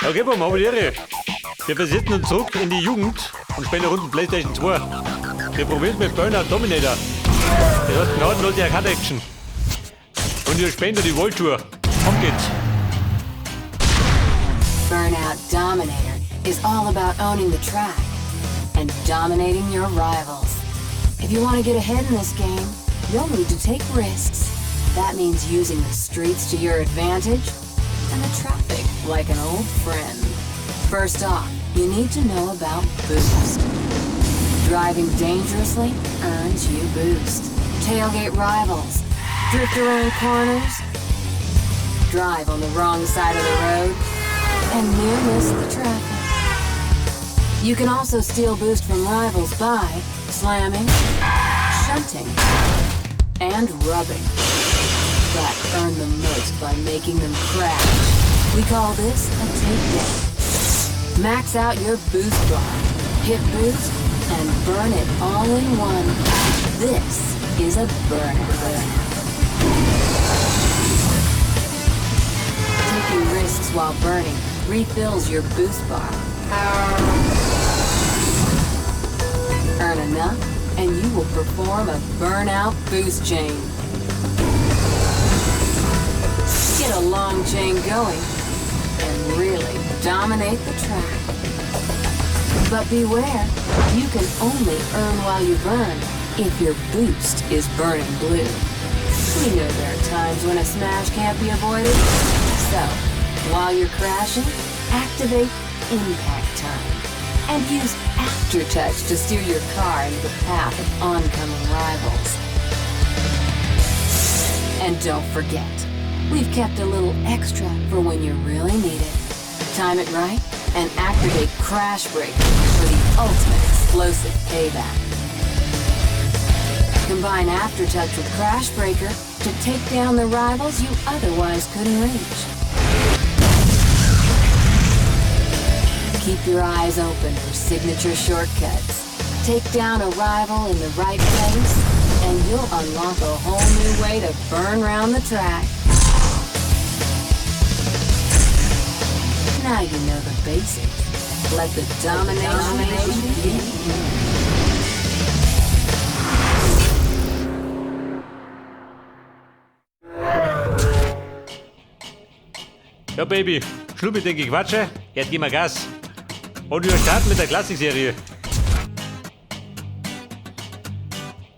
Okay, Bum, abonniere. Wir versetzen uns zurück in die Jugend und spielen eine Runde PlayStation 2. Wir probieren mit Burnout Dominator. Das heißt gnadenlose Arcade-Action. Und wir spielen da die World-Tour. Auf geht's. Burnout Dominator is all about owning the track and dominating your rivals. If you want to get ahead in this game, you'll need to take risks. That means using the streets to your advantage and the traffic like an old friend. First off, you need to know about boost. Driving dangerously earns you boost. Tailgate rivals, drift around corners, drive on the wrong side of the road, and near miss the traffic. You can also steal boost from rivals by slamming, shunting, and rubbing. But earn the most by making them crash. We call this a takedown. Max out your boost bar, hit boost, and burn it all in one. This is a burnout. Taking risks while burning refills your boost bar. Earn enough, and you will perform a burnout boost chain. Get a long chain going and really dominate the track. But beware, you can only earn while you burn if your boost is burning blue. We know there are times when a smash can't be avoided. So, while you're crashing, activate impact time and use aftertouch to steer your car into the path of oncoming rivals. And don't forget, we've kept a little extra for when you really need it. Time it right and activate Crash Breaker for the ultimate explosive payback. Combine Aftertouch with Crash Breaker to take down the rivals you otherwise couldn't reach. Keep your eyes open for signature shortcuts. Take down a rival in the right place, and you'll unlock a whole new way to burn round the track. Now you know the basics. Let the domination begin. Ja, Baby, Schluss mit den Gequatsche, jetzt gehen wir Gas. Und wir starten mit der Klassikserie.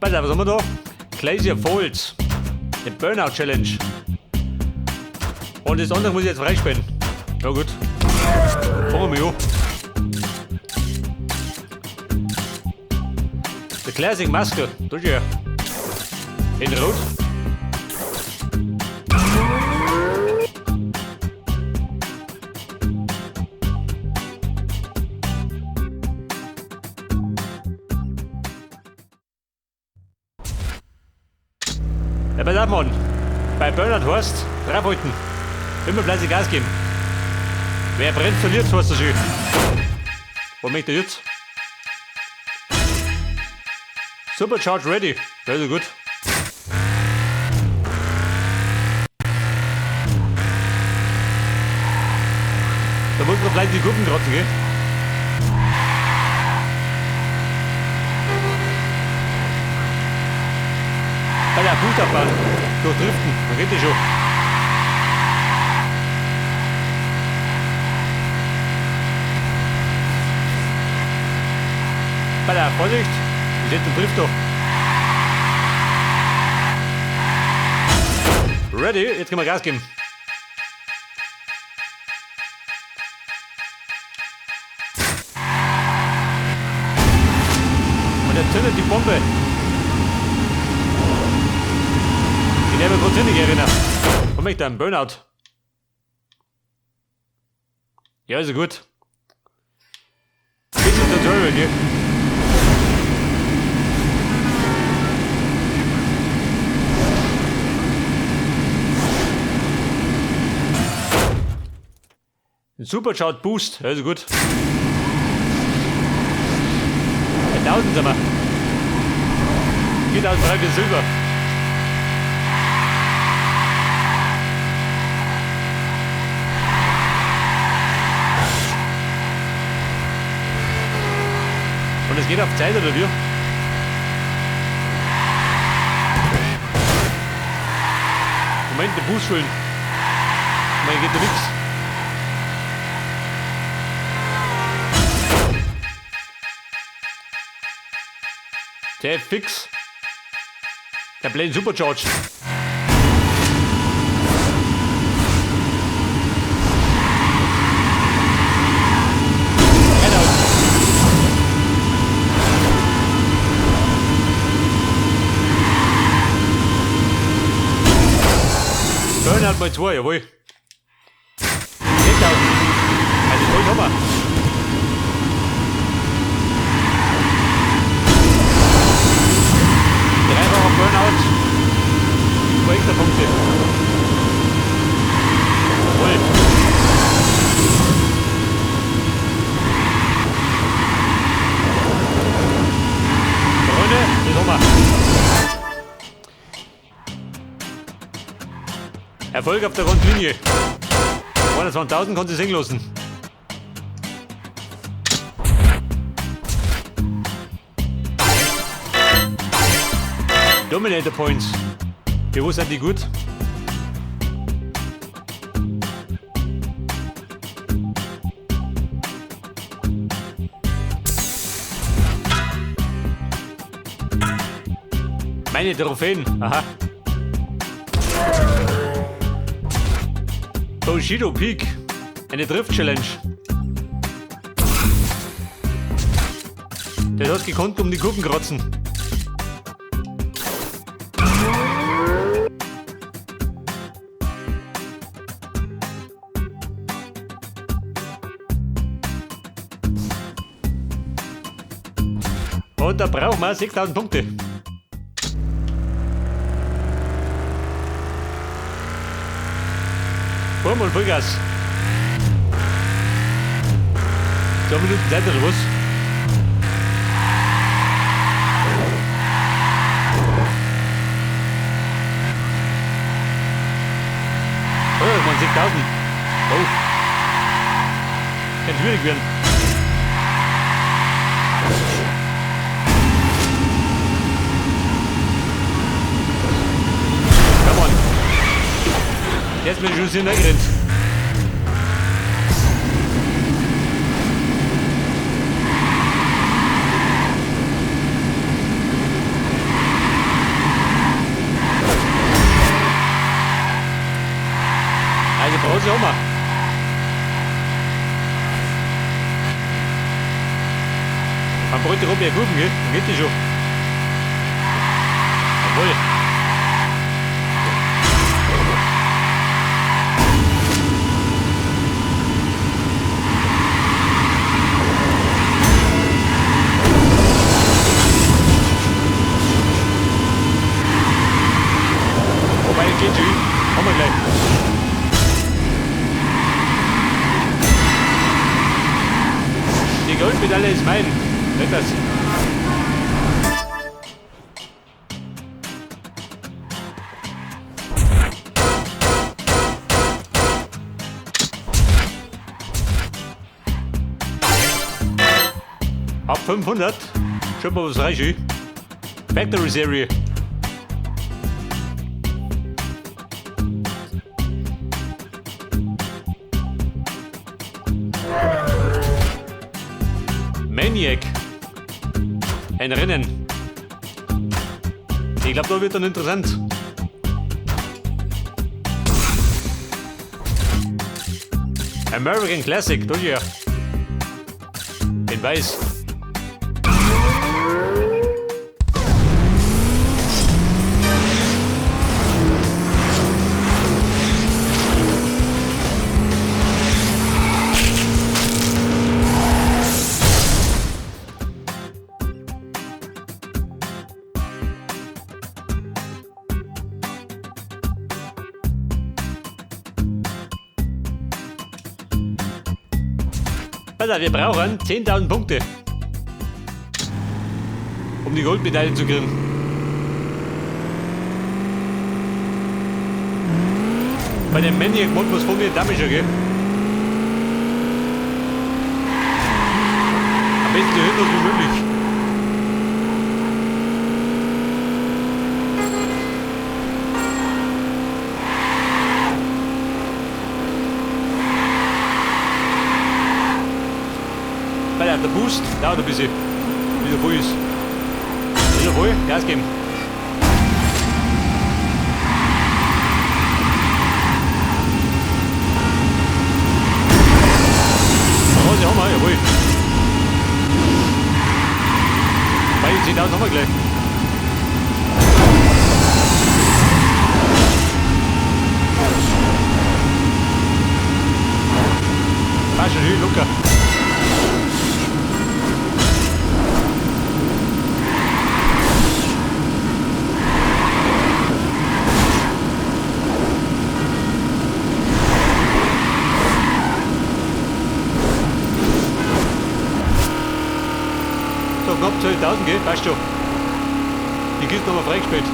Pass auf, was haben wir da? Glacier Falls, die Burnout Challenge. Und das andere muss ich jetzt freispielen. Ja gut, fangen wir an. Die Classic Maske, da hier. In Rot. Ja, pass auf, Mann. Bei Burnout heißt, draufhalten. Immer fleißig Gas geben. Wer brennt, verliert, heißt das schön. Was möchte ich jetzt? Supercharge ready. Das ist gut. Da muss noch gleich die Gurken kratzen, gell? Bei der Fuß abfahren. Durch Driften. Man geht das schon. Bei der Vorsicht. Ich setze den Drift doch. Ready? Jetzt können wir Gas geben. Und jetzt zündet die Bombe. Ich nehme kurz hin, ich erinnere. Was möchte ich? Ein Burnout? Ja, ist gut. Das ist der Tutorial, gell? Ein Supercharge Boost, also gut. Bei 1000 sind wir. 4003 für Silber. Das geht auf Zeit oder wie? Moment, den Bus füllen. Moment, geht da nix. Der fix. Der Plane Supercharge. Burnout mal 2, jawohl. 10.000. Also voll Hammer. Dreifacher Burnout. Projektorpunkte. Jawohl. Freunde, das haben wir. Erfolg auf der Rundlinie. 120.000 kann sie singen lassen. Dominator Points. Für wo sind die gut? Meine Trophäen. Aha. Bushido Peak, eine Drift-Challenge. Das hast gekonnt um die Kurven kratzen. Und da brauchen wir 6.000 Punkte. Mal Vollgas. 2 Minuten Zeit oder was? Oh, das waren 6.000. Oh. Kann schwierig werden. Come on. Jetzt bin ich schon hier reingerannt. Also Pause haben wir. Man bräuchte rum mehr Kurven, gell? Dann geht die schon. Jawohl. Wobei, geht schon. Haben wir gleich. Die Goldmedaille ist mein. Nicht das. Ab 500. Schaut mal, was reicht. Factory Serie. Maniac. Ein Rennen. Ich glaube, da wird dann interessant. American Classic, durch ja. In weiß. Also, wir brauchen 10.000 Punkte, um die Goldmedaille zu kriegen. Bei dem Maniac-Modus funktioniert damit schon, gell? Am besten so hinlos wie möglich. Boost dauert ein bisschen, bis er voll ist. Ist er voll? Gas geben. Rose haben wir, jawohl. Bei 10.000 haben wir gleich. Passt schon schön locker. So, knapp 12.000 geht, passt schon. Die Kiste nochmal freigespielt.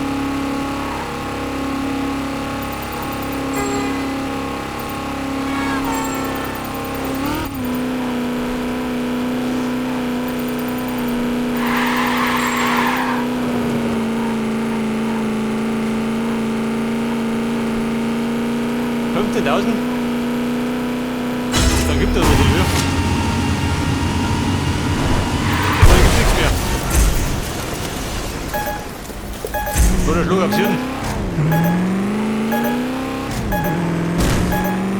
Dann gibt es aber die Höhe. Dann gibt es nichts mehr. Nur der Schluck am Süden.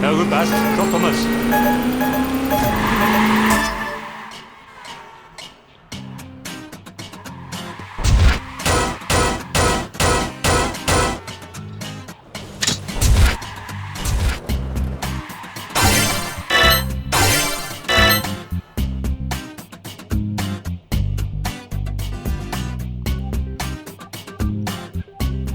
Ja gut, passt. Schafft haben wir es.